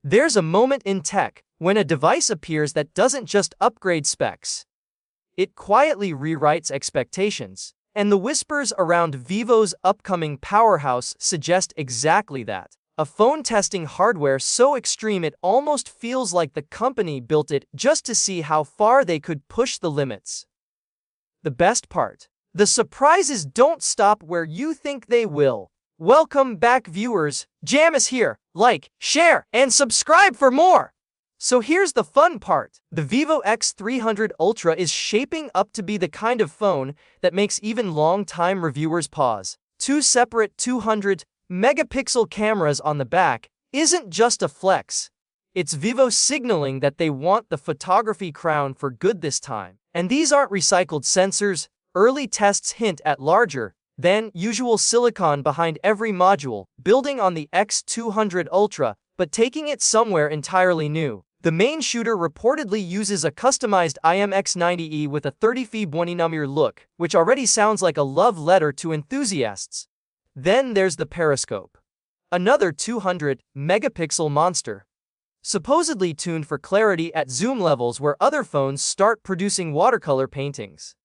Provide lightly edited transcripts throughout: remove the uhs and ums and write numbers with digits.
There's a moment in tech when a device appears that doesn't just upgrade specs. It quietly rewrites expectations. And the whispers around Vivo's upcoming powerhouse suggest exactly that. A phone testing hardware so extreme it almost feels like the company built it just to see how far they could push the limits. The best part: the surprises don't stop where you think they will. Welcome back, viewers. Jam is here. Like, share, and subscribe for more! So here's the fun part. The Vivo X300 Ultra is shaping up to be the kind of phone that makes even long-time reviewers pause. Two separate 200-megapixel cameras on the back isn't just a flex. It's Vivo signaling that they want the photography crown for good this time. And these aren't recycled sensors. Early tests hint at larger than usual silicon behind every module, building on the X200 Ultra, but taking it somewhere entirely new. The main shooter reportedly uses a customized IMX90E with a 30-50mm look, which already sounds like a love letter to enthusiasts. Then there's the periscope, another 200-megapixel monster, supposedly tuned for clarity at zoom levels where other phones start producing watercolor paintings.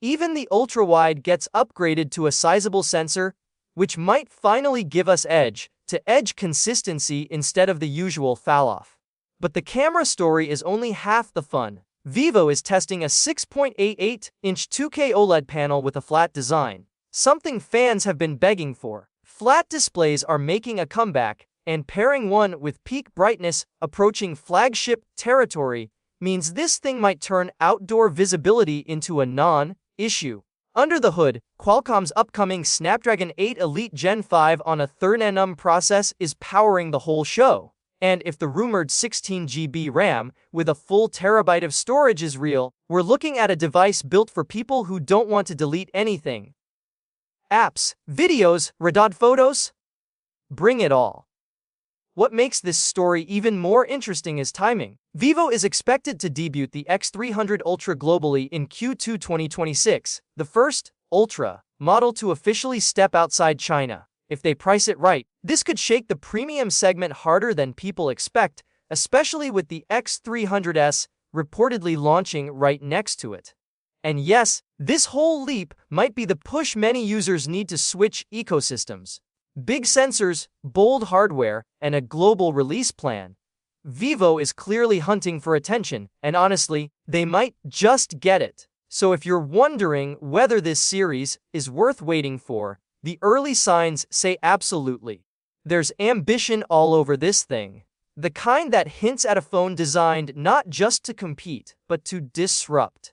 Even the ultra-wide gets upgraded to a sizable sensor, which might finally give us edge-to-edge consistency instead of the usual fall-off. But the camera story is only half the fun. Vivo is testing a 6.88-inch 2K OLED panel with a flat design, something fans have been begging for. Flat displays are making a comeback, and pairing one with peak brightness approaching flagship territory means this thing might turn outdoor visibility into a non-issue. Under the hood, Qualcomm's upcoming Snapdragon 8 Elite Gen 5 on a 3nm process is powering the whole show. And if the rumored 16GB RAM with a full terabyte of storage is real, we're looking at a device built for people who don't want to delete anything. Apps, videos, redod photos? Bring it all. What makes this story even more interesting is timing. Vivo is expected to debut the X300 Ultra globally in Q2 2026, the first Ultra model to officially step outside China. If they price it right, this could shake the premium segment harder than people expect, especially with the X300S reportedly launching right next to it. And yes, this whole leap might be the push many users need to switch ecosystems. Big sensors, bold hardware, and a global release plan. Vivo is clearly hunting for attention, and honestly, they might just get it. So if you're wondering whether this series is worth waiting for, the early signs say absolutely. There's ambition all over this thing. The kind that hints at a phone designed not just to compete, but to disrupt.